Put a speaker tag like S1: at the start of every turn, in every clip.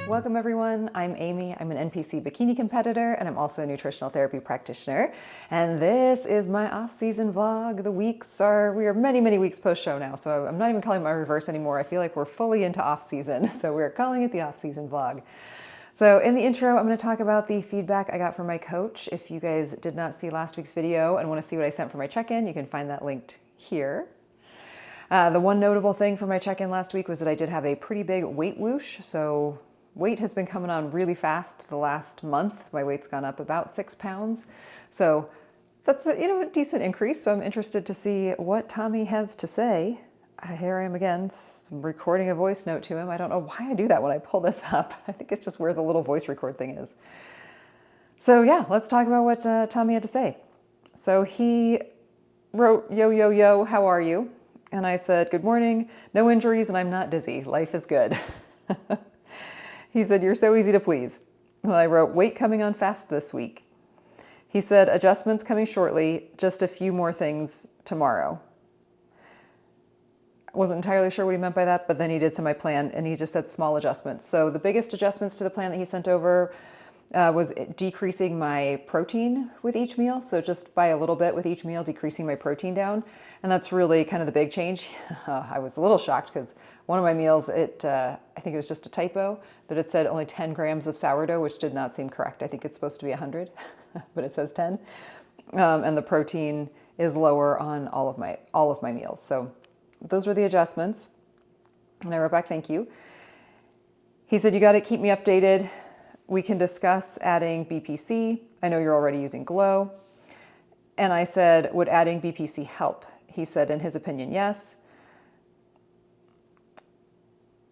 S1: Welcome everyone, I'm Amy. I'm an NPC bikini competitor and I'm also a nutritional therapy practitioner. And this is my off-season vlog. We are many weeks post-show now, so I'm not even calling it my reverse anymore. I feel like we're fully into off-season, so we're calling it the off-season vlog. So in the intro, I'm going to talk about the feedback I got from my coach. If you guys did not see last week's video and want to see what I sent for my check-in, you can find that linked here. The one notable thing for my check-in last week was that I did have a pretty big weight whoosh. So weight has been coming on really fast the last month. My weight's gone up about 6 pounds. So that's a decent increase. So I'm interested to see what Tommy has to say. Here I am again, recording a voice note to him. I don't know why I do that when I pull this up. I think it's just where the little voice record thing is. So yeah, let's talk about what Tommy had to say. So he wrote, yo, yo, yo, how are you? And I said, good morning, no injuries and I'm not dizzy. Life is good. He said, you're so easy to please. And I wrote, weight coming on fast this week. He said, adjustments coming shortly, just a few more things tomorrow. I wasn't entirely sure what he meant by that, but then he did send my plan and he just said small adjustments. So the biggest adjustments to the plan that he sent over was decreasing my protein with each meal. So just by a little bit with each meal, decreasing my protein down. And that's really kind of the big change. I was a little shocked because one of my meals, I think it was just a typo, that it said only 10 grams of sourdough, which did not seem correct. I think it's supposed to be 100, but it says 10. And the protein is lower on all of my meals. So those were the adjustments. And I wrote back, thank you. He said, you got to keep me updated. We can discuss adding BPC. I know you're already using Glow. And I said, would adding BPC help? He said, in his opinion, yes.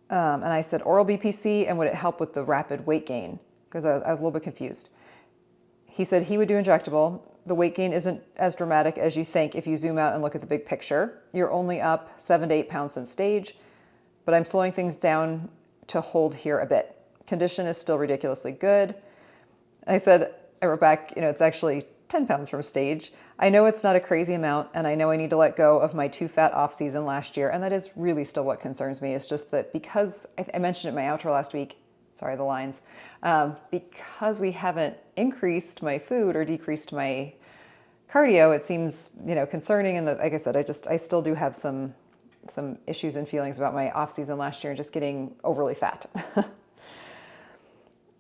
S1: And I said, oral BPC, and would it help with the rapid weight gain? Because I was a little bit confused. He said he would do injectable. The weight gain isn't as dramatic as you think if you zoom out and look at the big picture. You're only up 7 to 8 pounds since stage, but I'm slowing things down to hold here a bit. Condition is still ridiculously good. I wrote back, it's actually 10 pounds from stage. I know it's not a crazy amount, and I know I need to let go of my too fat off season last year, and that is really still what concerns me. It's just that because, I mentioned it in my outro last week, sorry, the lines, because we haven't increased my food or decreased my cardio, it seems, concerning. And that, like I said, I still do have some issues and feelings about my off season last year and just getting overly fat.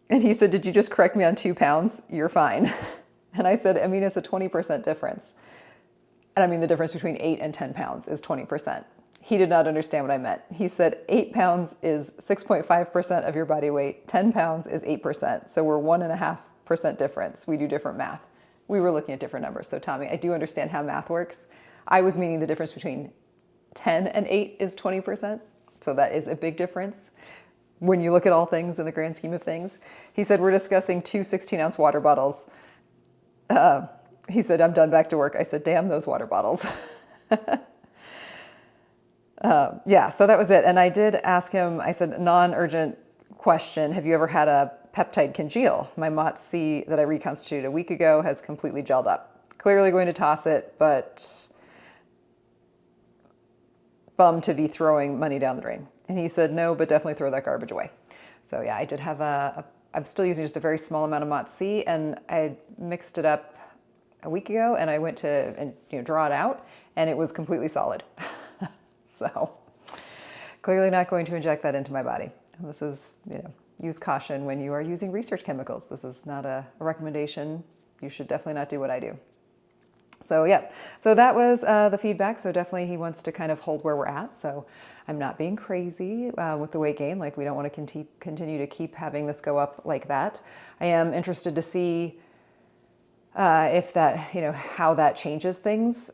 S1: And he said, did you just correct me on 2 pounds? You're fine. And I said, it's a 20% difference. And the difference between 8 and 10 pounds is 20%. He did not understand what I meant. He said 8 pounds is 6.5% of your body weight. 10 pounds is 8%. So we're 1.5% difference. We do different math. We were looking at different numbers. So Tommy, I do understand how math works. I was meaning the difference between 10 and 8 is 20%. So that is a big difference when you look at all things in the grand scheme of things. He said, we're discussing 2 16-ounce water bottles. He said, I'm done, back to work. I said, damn those water bottles. Yeah, so that was it. And I did ask him, I said, non-urgent question, have you ever had a peptide congeal? My MOTS-C that I reconstituted a week ago has completely gelled up. Clearly going to toss it, but bummed to be throwing money down the drain. And he said, no, but definitely throw that garbage away. So yeah, I did have I'm still using just a very small amount of MOTS-C, and I mixed it up a week ago, and I went to draw it out, and it was completely solid. So clearly not going to inject that into my body. And this is, use caution when you are using research chemicals. This is not a recommendation. You should definitely not do what I do. So yeah, so that was the feedback. So definitely he wants to kind of hold where we're at. So I'm not being crazy with the weight gain. Like, we don't want to continue to keep having this go up like that. I am interested to see if that, how that changes things.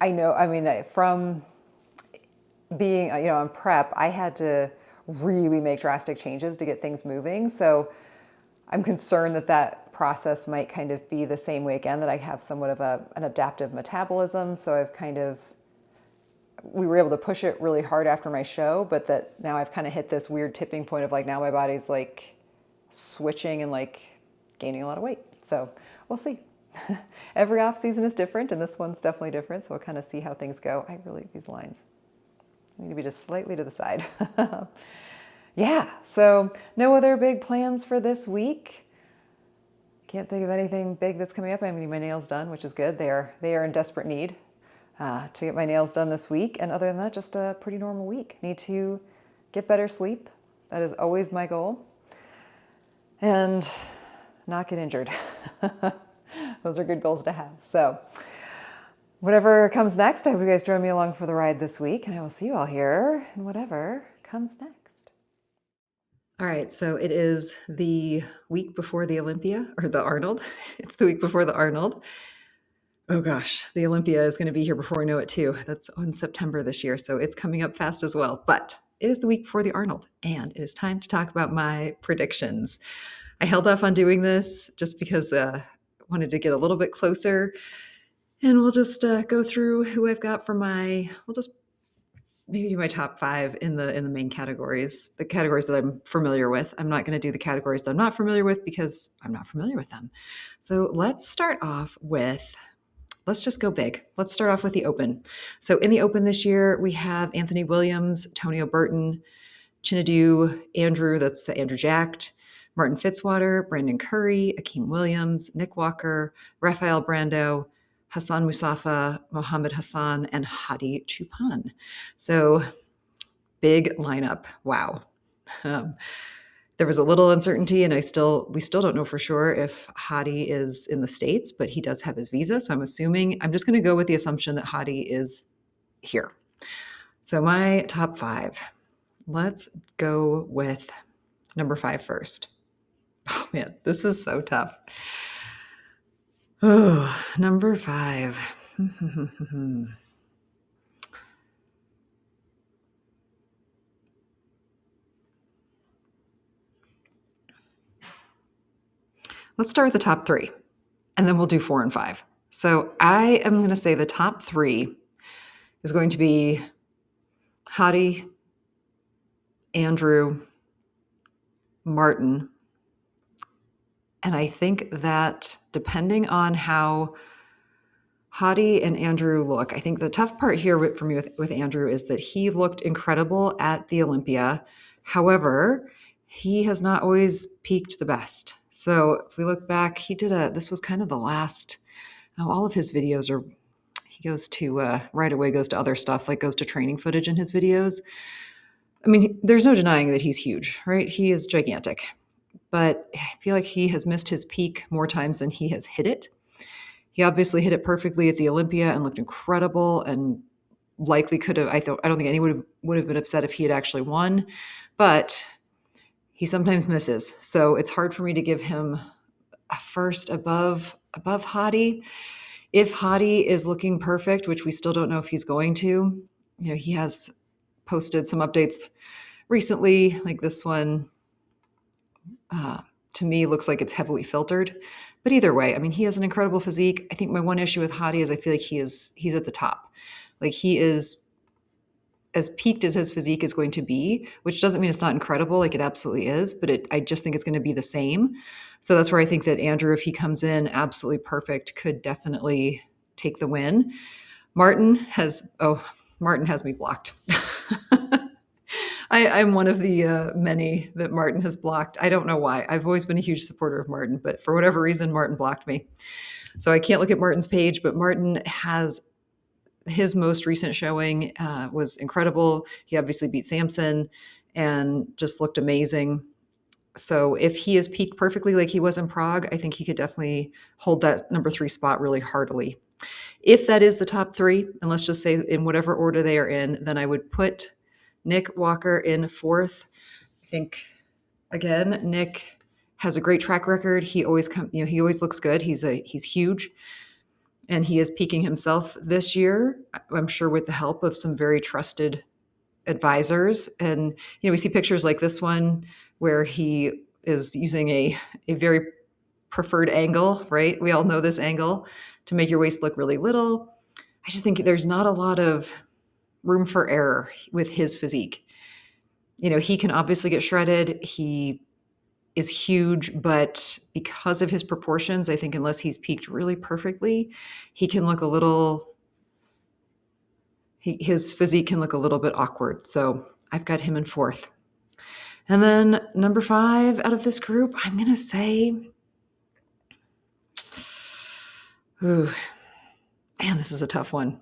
S1: I know, from being, on prep, I had to really make drastic changes to get things moving. So I'm concerned that that process might kind of be the same way again, that I have somewhat of an adaptive metabolism. So we were able to push it really hard after my show, but that now I've kind of hit this weird tipping point of like, now my body's like switching and like gaining a lot of weight. So we'll see. Every off season is different, and this one's definitely different. So we'll kind of see how things go. These lines need to be just slightly to the side. Yeah, so no other big plans for this week. Can't think of anything big that's coming up. I'm getting my nails done, which is good. They are in desperate need to get my nails done this week. And other than that, just a pretty normal week. Need to get better sleep. That is always my goal. And not get injured. Those are good goals to have. So whatever comes next, I hope you guys join me along for the ride this week. And I will see you all here in whatever comes next. All right, so it is the week before the Olympia, or the Arnold. It's the week before the Arnold. Oh gosh, the Olympia is going to be here before I know it too. That's in September this year, so it's coming up fast as well. But it is the week before the Arnold, and it is time to talk about my predictions. I held off on doing this just because I wanted to get a little bit closer, and we'll just go through who I've got for we'll just maybe do my top 5 in the main categories, the categories that I'm familiar with. I'm not going to do the categories that I'm not familiar with because I'm not familiar with them. So let's start off with, let's just go big. Let's start off with the Open. So in the Open this year, we have Anthony Williams, Tonio Burton, Chinadu, Andrew, that's Andrew Jacked, Martin Fitzwater, Brandon Curry, Akeem Williams, Nick Walker, Rafael Brando, Hassan Musafa, Mohammed Hassan, and Hadi Chupan. So big lineup. Wow. There was a little uncertainty, and we still don't know for sure if Hadi is in the States, but he does have his visa. So I'm just going to go with the assumption that Hadi is here. So my top 5. Let's go with number 5 first. Oh man, this is so tough. Oh, number 5. Let's start with the top 3, and then we'll do 4 and 5. So I am going to say the top 3 is going to be Hadi, Andrew, Martin. And I think that depending on how Hadi and Andrew look, I think the tough part here for me with Andrew is that he looked incredible at the Olympia. However, he has not always peaked the best. So if we look back, this was kind of the last, all of his videos he goes to, right away goes to other stuff, like goes to training footage in his videos. I mean, there's no denying that he's huge, right? He is gigantic. But I feel like he has missed his peak more times than he has hit it. He obviously hit it perfectly at the Olympia and looked incredible and likely could have, I don't think anyone would have been upset if he had actually won, but he sometimes misses. So it's hard for me to give him a first above Hadi. If Hadi is looking perfect, which we still don't know if he's going to, he has posted some updates recently, like this one, to me looks like it's heavily filtered. But either way, I mean, he has an incredible physique. I think my one issue with Hadi is I feel like he's at the top. Like he is as peaked as his physique is going to be, which doesn't mean it's not incredible, like it absolutely is, but I just think it's going to be the same. So that's where I think that Andrew, if he comes in absolutely perfect, could definitely take the win. Martin has me blocked. I'm one of the many that Martin has blocked. I don't know why. I've always been a huge supporter of Martin, but for whatever reason, Martin blocked me. So I can't look at Martin's page, but Martin has his most recent showing was incredible. He obviously beat Samson and just looked amazing. So if he is peaked perfectly like he was in Prague, I think he could definitely hold that number 3 spot really heartily. If that is the top 3, and let's just say in whatever order they are in, then I would put Nick Walker in 4th. I think, again, Nick has a great track record. He always looks good. He's huge, and he is peaking himself this year, I'm sure with the help of some very trusted advisors. And, we see pictures like this one where he is using a very preferred angle, right? We all know this angle to make your waist look really little. I just think there's not a lot of room for error with his physique. He can obviously get shredded. He is huge, but because of his proportions, I think unless he's peaked really perfectly, he can look his physique can look a little bit awkward. So I've got him in 4th. And then number 5 out of this group, I'm going to say, ooh, man, this is a tough one.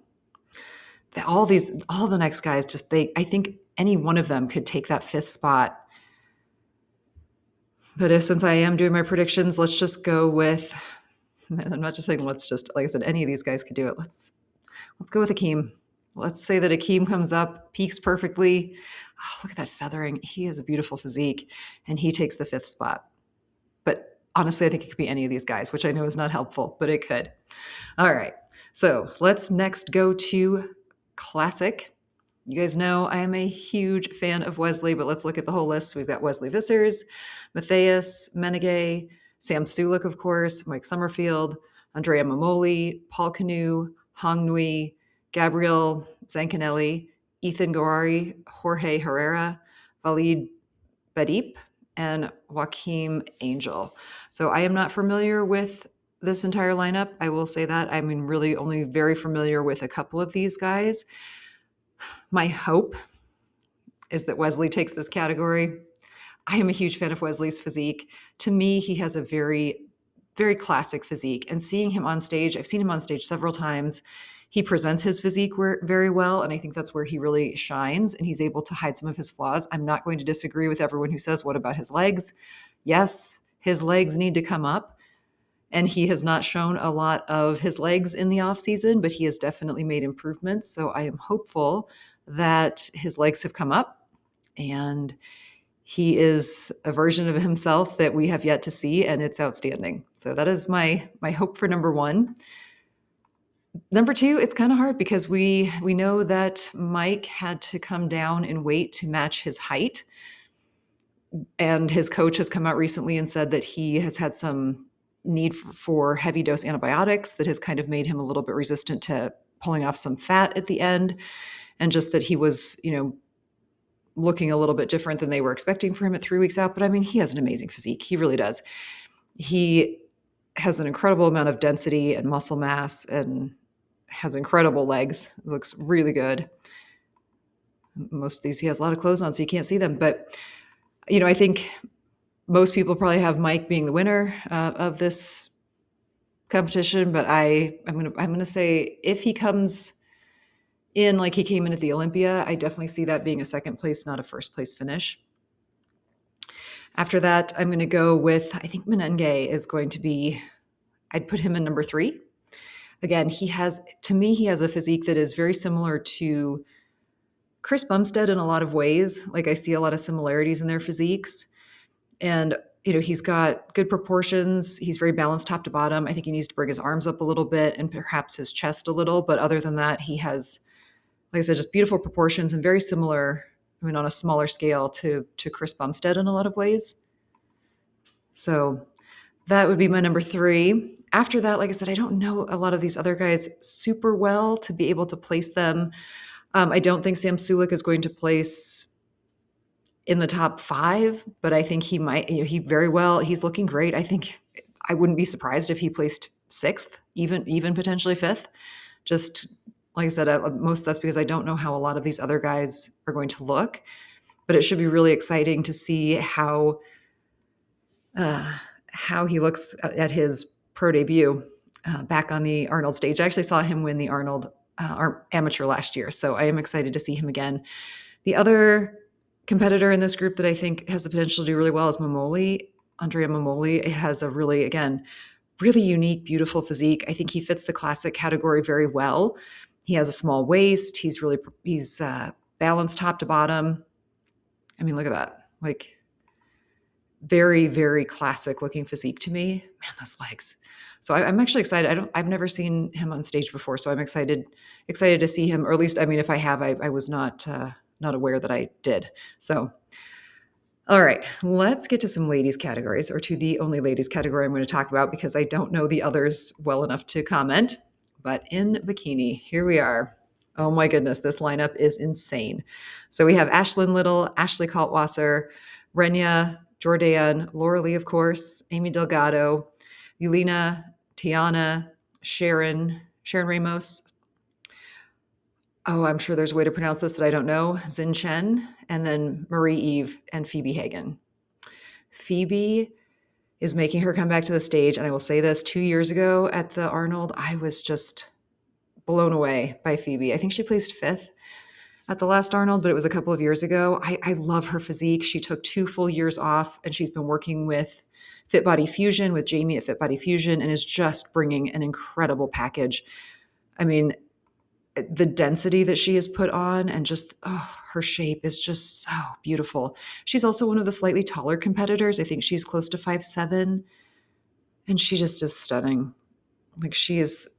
S1: All the next guys, I think any one of them could take that 5th spot. But since I am doing my predictions, let's just go with, I'm not just saying like I said, any of these guys could do it. Let's go with Akeem. Let's say that Akeem comes up, peaks perfectly. Oh, look at that feathering. He has a beautiful physique, and he takes the 5th spot. But honestly, I think it could be any of these guys, which I know is not helpful, but it could. All right. So let's next go to classic. You guys know I am a huge fan of Wesley, but let's look at the whole list. We've got Wesley Vissers, Matthias Menegay, Sam Sulek, of course, Mike Summerfield, Andrea Momoli, Paul Canoe, Hong Nui, Gabriel Zancanelli, Ethan Goari, Jorge Herrera, Valid Badip, and Joaquim Angel. So I am not familiar with this entire lineup. I will say that. I'm really only very familiar with a couple of these guys. My hope is that Wesley takes this category. I am a huge fan of Wesley's physique. To me, he has a very, very classic physique. And seeing him on stage, I've seen him on stage several times. He presents his physique very well, and I think that's where he really shines, and he's able to hide some of his flaws. I'm not going to disagree with everyone who says, what about his legs? Yes, his legs need to come up, and he has not shown a lot of his legs in the off season, but he has definitely made improvements. So I am hopeful that his legs have come up, and he is a version of himself that we have yet to see, and it's outstanding. So that is my hope for number 1. Number 2, it's kind of hard because we know that Mike had to come down in weight to match his height. And his coach has come out recently and said that he has had some need for heavy dose antibiotics that has kind of made him a little bit resistant to pulling off some fat at the end. And just that he was, looking a little bit different than they were expecting for him at 3 weeks out. But I mean, he has an amazing physique. He really does. He has an incredible amount of density and muscle mass and has incredible legs. Looks really good. Most of these, he has a lot of clothes on, so you can't see them. But, I think most people probably have Mike being the winner of this competition. But I'm gonna say if he comes in like he came in at the Olympia, I definitely see that being a 2nd place, not a 1st place finish. After that, I'm going to go with, I think Menenge is going to be, I'd put him in number 3. Again, he has a physique that is very similar to Chris Bumstead in a lot of ways. Like I see a lot of similarities in their physiques. And, he's got good proportions. He's very balanced top to bottom. I think he needs to bring his arms up a little bit and perhaps his chest a little. But other than that, he has, like I said, just beautiful proportions and very similar, on a smaller scale to Chris Bumstead in a lot of ways. So that would be my number 3. After that, like I said, I don't know a lot of these other guys super well to be able to place them. I don't think Sam Sulek is going to place in the top 5, but I think he might, he's looking great. I think I wouldn't be surprised if he placed 6th, even potentially 5th. Just like I said, most that's because I don't know how a lot of these other guys are going to look, but it should be really exciting to see how he looks at his pro debut back on the Arnold stage. I actually saw him win the Arnold amateur last year, so I am excited to see him again. The other competitor in this group that I think has the potential to do really well is Momoli. Andrea Momoli has a really unique, beautiful physique. I think he fits the classic category very well. He has a small waist. He's balanced top to bottom. I mean, look at that. Like, very, very classic looking physique to me. Man, those legs. So I'm actually excited. I've never seen him on stage before, so I'm excited to see him, or at least, if I have, I was not aware that I did. So, all right, let's get to some ladies categories, or to the only ladies category I'm going to talk about because I don't know the others well enough to comment. But in bikini, here we are. Oh my goodness, this lineup is insane. So we have Ashlyn Little, Ashley Kaltwasser, Renya Jordan, Laura Lee, of course, Amy Delgado, Yelena, Tiana, Sharon Ramos. oh, I'm sure there's a way to pronounce this that I don't know, Xin Chen, and then Marie Eve and Phoebe Hagen. Phoebe is making her come back to the stage. And I will say this, 2 years ago at the Arnold, I was just blown away by Phoebe. I think she placed fifth at the last Arnold, but it was a couple of years ago. I love her physique. She took 2 full years off and she's been working with Fit Body Fusion, with Jamie at Fit Body Fusion, and is just bringing an incredible package. I mean, the density that she has put on and just, her shape is just so beautiful. She's also one of the slightly taller competitors. I think she's close to 5'7", and she just is stunning. Like, she is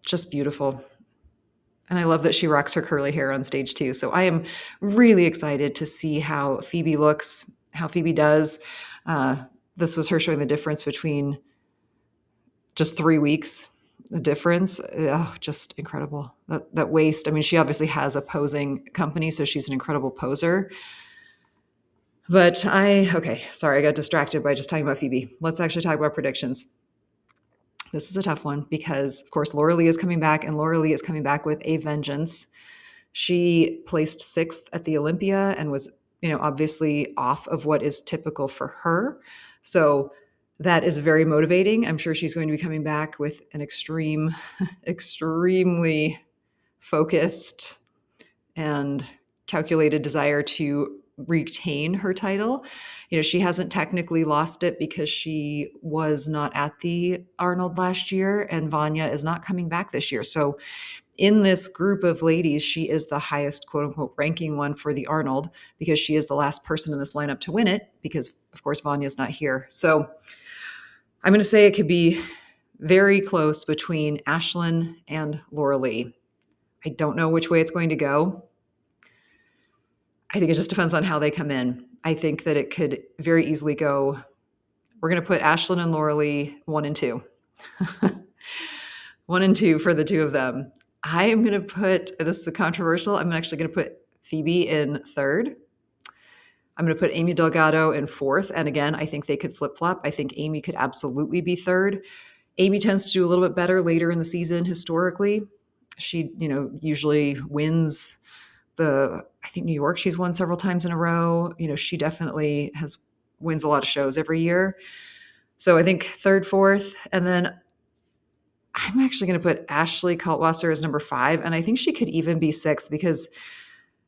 S1: just beautiful. And I love that she rocks her curly hair on stage too. So I am really excited to see how Phoebe looks, how Phoebe does. This was her showing the difference between just 3 weeks. The difference, just incredible. That waist. I mean, she obviously has a posing company, so she's an incredible poser. But okay, sorry, I got distracted by just talking about Phoebe. Let's actually talk about predictions. This is a tough one because, of course, Laura Lee is coming back, and Laura Lee is coming back with a vengeance. She placed 6th at the Olympia and was, obviously off of what is typical for her. So that is very motivating. I'm sure she's going to be coming back with an extremely focused and calculated desire to retain her title. She hasn't technically lost it because she was not at the Arnold last year, and Vanya is not coming back this year. So in this group of ladies, she is the highest quote unquote ranking one for the Arnold because she is the last person in this lineup to win it because, of course, Vanya's not here. So I'm going to say it could be very close between Ashlyn and Laura Lee. I don't know which way it's going to go. I think it just depends on how they come in. I think that it could very easily go, we're going to put Ashlyn and Laura Lee 1 and 2. 1 and 2 for the two of them. I am going to put, this is controversial, I'm actually going to put Phoebe in 3rd. I'm going to put Amy Delgado in 4th. And again, I think they could flip-flop. I think Amy could absolutely be 3rd. Amy tends to do a little bit better later in the season historically. She, usually wins I think New York, she's won several times in a row. She definitely wins a lot of shows every year. So I think 3rd, 4th. And then I'm actually going to put Ashley Kaltwasser as number 5. And I think she could even be 6th because,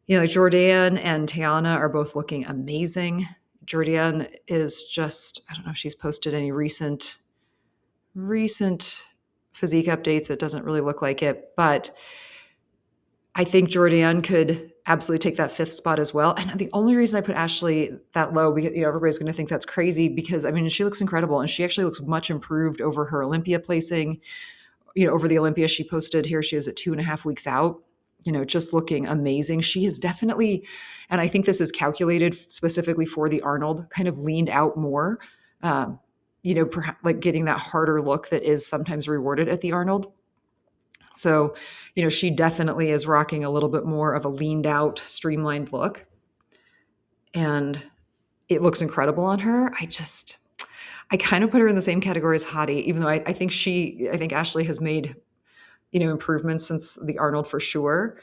S1: Jordan and Tiana are both looking amazing. Jordan is just, I don't know if she's posted any recent physique updates. It doesn't really look like it, but I think Jordan could absolutely take that 5th spot as well. And the only reason I put Ashley that low, because everybody's going to think that's crazy because, she looks incredible and she actually looks much improved over her Olympia placing. Over the Olympia she posted here, she is at 2.5 weeks out, just looking amazing. She has definitely, and I think this is calculated specifically for the Arnold, kind of leaned out more, perhaps like getting that harder look that is sometimes rewarded at the Arnold. So, she definitely is rocking a little bit more of a leaned out, streamlined look. And it looks incredible on her. I kind of put her in the same category as Hottie, even though I think Ashley has made, improvements since the Arnold for sure.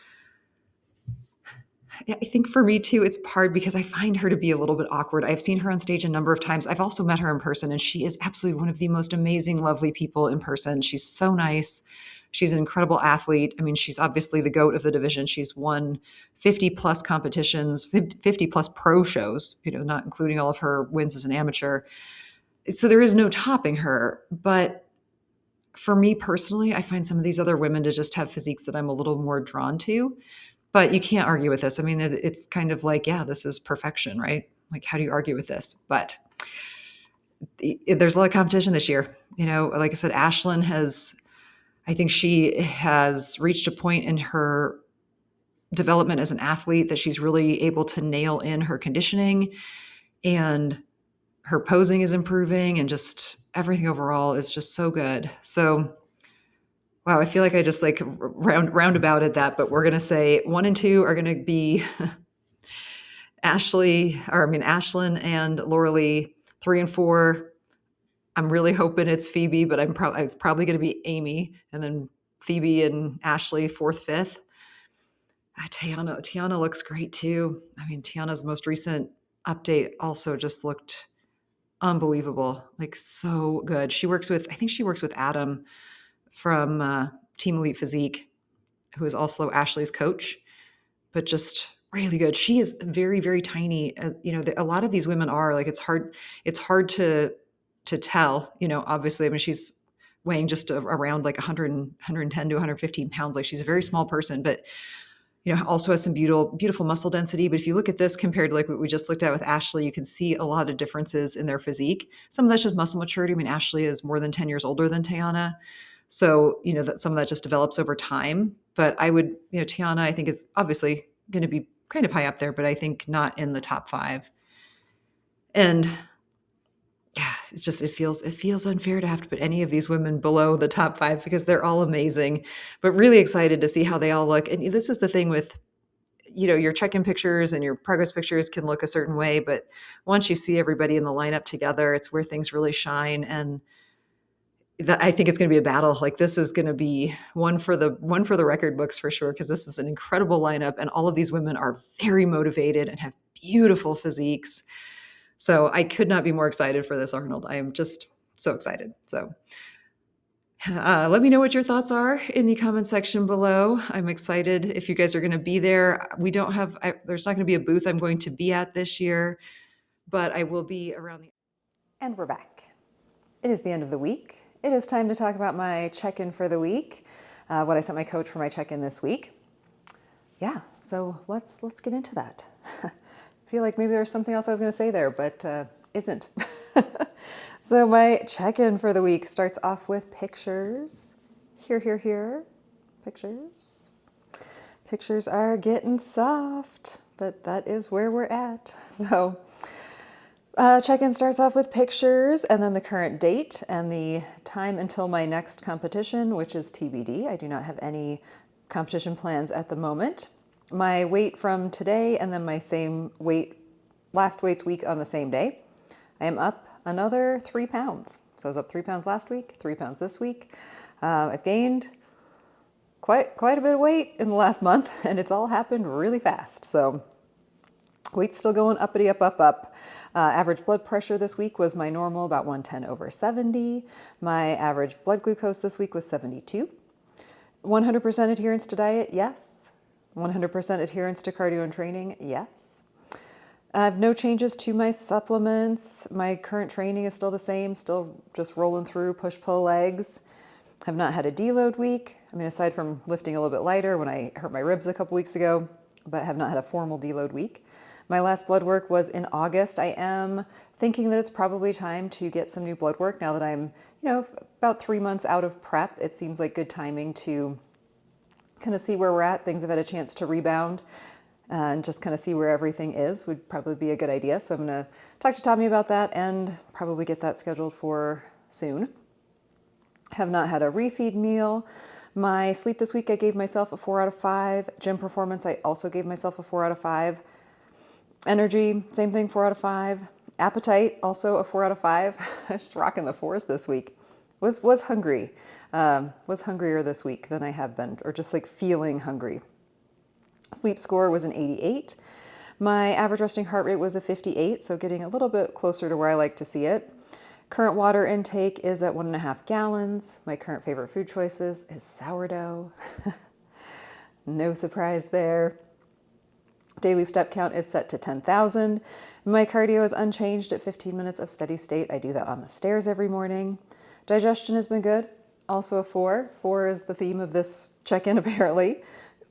S1: I think for me too, it's hard because I find her to be a little bit awkward. I've seen her on stage a number of times. I've also met her in person, and she is absolutely one of the most amazing, lovely people in person. She's so nice. She's an incredible athlete. She's obviously the GOAT of the division. She's won 50 plus competitions, 50 plus pro shows, not including all of her wins as an amateur. So there is no topping her. But for me personally, I find some of these other women to just have physiques that I'm a little more drawn to. But you can't argue with this. It's kind of like, yeah, this is perfection, right? Like, how do you argue with this? But there's a lot of competition this year. Like I said, Ashlyn I think she has reached a point in her development as an athlete that she's really able to nail in her conditioning, and her posing is improving, and just everything overall is just so good. So, wow, I feel like I just roundabouted that, but we're going to say 1 and 2 are going to be Ashlyn and Laura Lee. 3 and 4, I'm really hoping it's Phoebe, but it's probably going to be Amy, and then Phoebe and Ashley 4th, 5th. Tiana looks great too. I mean, Tiana's most recent update also just looked unbelievable, like so good. I think she works with Adam from Team Elite Physique, who is also Ashley's coach, but just really good. She is very, very tiny. A lot of these women are like, it's hard to tell, obviously. I mean, she's weighing just around like 100, 110 to 115 pounds. Like she's a very small person, but also has some beautiful muscle density. But if you look at this compared to like what we just looked at with Ashley, you can see a lot of differences in their physique. Some of that's just muscle maturity. I mean, Ashley is more than 10 years older than Tiana. So, that some of that just develops over time. But Tiana, I think, is obviously going to be kind of high up there, but I think not in the top 5. And yeah, it feels unfair to have to put any of these women below the top 5 because they're all amazing, but really excited to see how they all look. And this is the thing with, your check-in pictures and your progress pictures can look a certain way, but once you see everybody in the lineup together, it's where things really shine. And I think it's going to be a battle. Like this is going to be one for the record books for sure, because this is an incredible lineup, and all of these women are very motivated and have beautiful physiques. So I could not be more excited for this, Arnold. I am just so excited. So let me know what your thoughts are in the comment section below. I'm excited if you guys are going to be there. There's not going to be a booth I'm going to be at this year, but I will be around And we're back. It is the end of the week. It is time to talk about my check-in for the week, what I sent my coach for my check-in this week. Yeah, so let's get into that. I feel like maybe there's something else I was going to say there, but isn't. So my check-in for the week starts off with pictures. Here. Pictures. Pictures are getting soft, but that is where we're at. So check-in starts off with pictures and then the current date and the time until my next competition, which is TBD. I do not have any competition plans at the moment. My weight from today and then my same weight, last weight's week on the same day. I am up another 3 pounds. So I was up 3 pounds last week, 3 pounds this week. I've gained quite a bit of weight in the last month, and it's all happened really fast. So weight's still going uppity up. Average blood pressure this week was my normal, about 110/70. My average blood glucose this week was 72. 100% adherence to diet, yes. 100% adherence to cardio and training, yes. I have no changes to my supplements. My current training is still the same, still just rolling through push-pull legs. Have not had a deload week. I mean, aside from lifting a little bit lighter when I hurt my ribs a couple weeks ago, but have not had a formal deload week. My last blood work was in August. I am thinking that it's probably time to get some new blood work now that I'm, about 3 months out of prep. It seems like good timing to kind of see where we're at. Things have had a chance to rebound and just kind of see where everything is would probably be a good idea. So I'm going to talk to Tommy about that and probably get that scheduled for soon. Have not had a refeed meal. My sleep this week, I gave myself a 4 out of 5. Gym performance, I also gave myself a 4 out of 5. Energy, same thing, 4 out of 5. Appetite, also a 4 out of 5. I was just rocking the 4s this week. Was hungry. Was hungrier this week than I have been, or just like feeling hungry. Sleep score was an 88. My average resting heart rate was a 58, so getting a little bit closer to where I like to see it. Current water intake is at 1.5 gallons. My current favorite food choices is sourdough. No surprise there. Daily step count is set to 10,000. My cardio is unchanged at 15 minutes of steady state. I do that on the stairs every morning. Digestion has been good. Also a 4. 4 is the theme of this check-in apparently.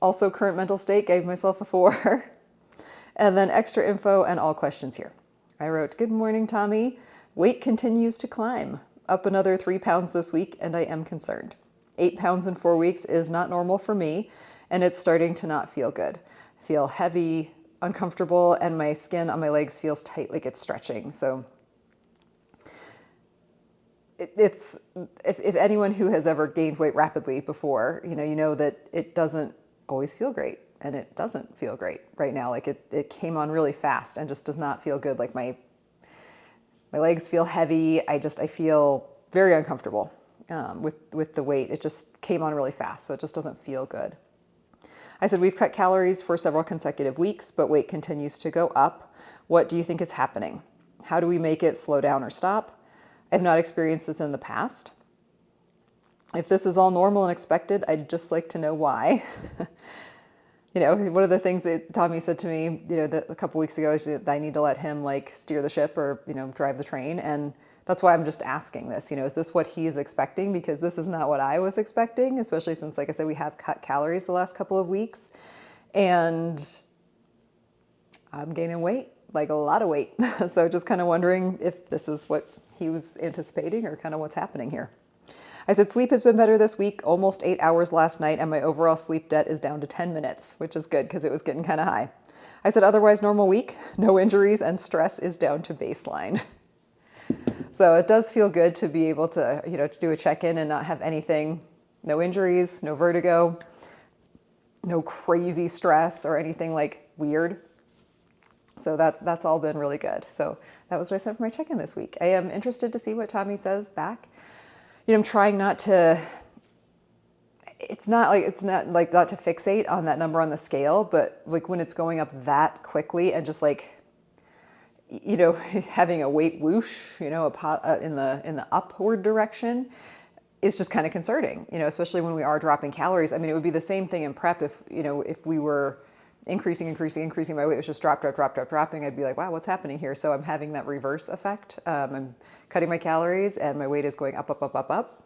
S1: Also current mental state, gave myself a 4. And then extra info and all questions here. I wrote, good morning, Tommy. Weight continues to climb. Up another 3 pounds this week and I am concerned. 8 pounds in 4 weeks is not normal for me and it's starting to not feel good. I feel heavy, uncomfortable, and my skin on my legs feels tight like it's stretching. So it's if anyone who has ever gained weight rapidly before, you know that it doesn't always feel great, and it doesn't feel great right now. Like it came on really fast and just does not feel good. Like my legs feel heavy. I feel very uncomfortable with the weight. It just came on really fast, so it just doesn't feel good. I said, we've cut calories for several consecutive weeks, but weight continues to go up. What do you think is happening? How do we make it slow down or stop? I've not experienced this in the past. If this is all normal and expected, I'd just like to know why. One of the things that Tommy said to me, a couple weeks ago is that I need to let him like steer the ship or, drive the train. And that's why I'm just asking this, is this what he is expecting? Because this is not what I was expecting, especially since, like I said, we have cut calories the last couple of weeks and I'm gaining weight, like a lot of weight. So just kind of wondering if this is what he was anticipating or kind of what's happening here. I said, sleep has been better this week, almost 8 hours last night, and my overall sleep debt is down to 10 minutes, which is good because it was getting kind of high. I said, otherwise normal week, no injuries, and stress is down to baseline. So it does feel good to be able to, to do a check-in and not have anything, no injuries, no vertigo, no crazy stress or anything like weird. So that's all been really good. So that was what I said for my check-in this week. I am interested to see what Tommy says back. I'm trying not to, it's not not to fixate on that number on the scale, but like when it's going up that quickly and just like, having a weight whoosh, in the upward direction is just kind of concerning, especially when we are dropping calories. I mean, it would be the same thing in prep if we were increasing my weight, it was just dropping. I'd be like, wow, what's happening here? So I'm having that reverse effect. I'm cutting my calories and my weight is going up.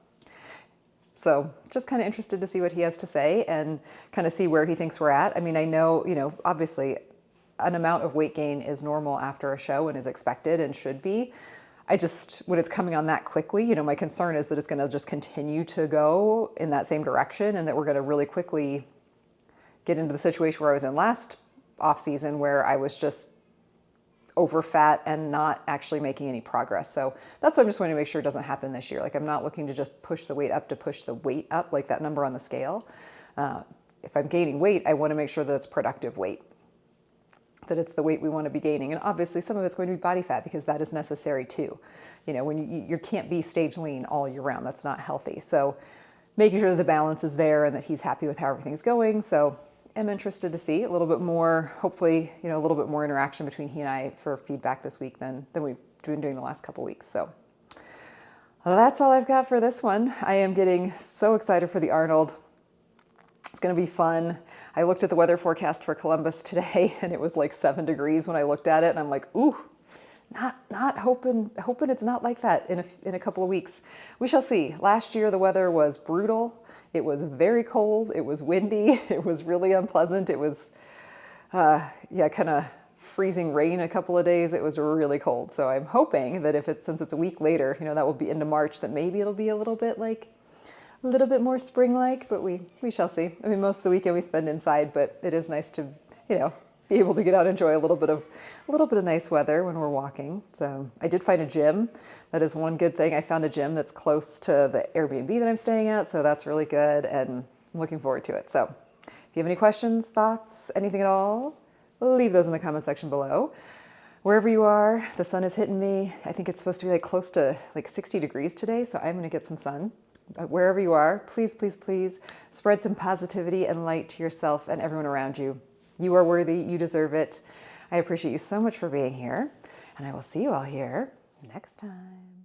S1: So just kind of interested to see what he has to say and kind of see where he thinks we're at. I mean, I know, obviously an amount of weight gain is normal after a show and is expected and should be. When it's coming on that quickly, my concern is that it's going to just continue to go in that same direction and that we're going to really quickly get into the situation where I was in last off season where I was just over fat and not actually making any progress. So that's what I'm just wanting to make sure it doesn't happen this year. Like I'm not looking to just push the weight up to push the weight up, like that number on the scale. If I'm gaining weight, I want to make sure that it's productive weight, that it's the weight we want to be gaining. And obviously some of it's going to be body fat because that is necessary too. When you can't be stage lean all year round, that's not healthy. So making sure that the balance is there and that he's happy with how everything's going. So I'm interested to see a little bit more, hopefully, a little bit more interaction between he and I for feedback this week than we've been doing the last couple weeks. So that's all I've got for this one. I am getting so excited for the Arnold. It's going to be fun. I looked at the weather forecast for Columbus today and it was like 7 degrees when I looked at it and I'm like, ooh, not hoping it's not like that in a couple of weeks. We shall see. Last year the weather was brutal. It was very cold. It was windy. It was really unpleasant. It was kind of freezing rain a couple of days. It was really cold. So I'm hoping that since it's a week later, that will be into March, that maybe it'll be a little bit more spring-like, but we shall see. I mean, most of the weekend we spend inside, but it is nice to, be able to get out and enjoy a little bit of nice weather when we're walking. So I did find a gym. That is one good thing. I found a gym that's close to the Airbnb that I'm staying at, so that's really good, and I'm looking forward to it. So if you have any questions, thoughts, anything at all, leave those in the comment section below. Wherever you are, the sun is hitting me. I think it's supposed to be close to 60 degrees today, so I'm gonna get some sun. But wherever you are, please, please, please spread some positivity and light to yourself and everyone around you. You are worthy, you deserve it. I appreciate you so much for being here, and I will see you all here next time.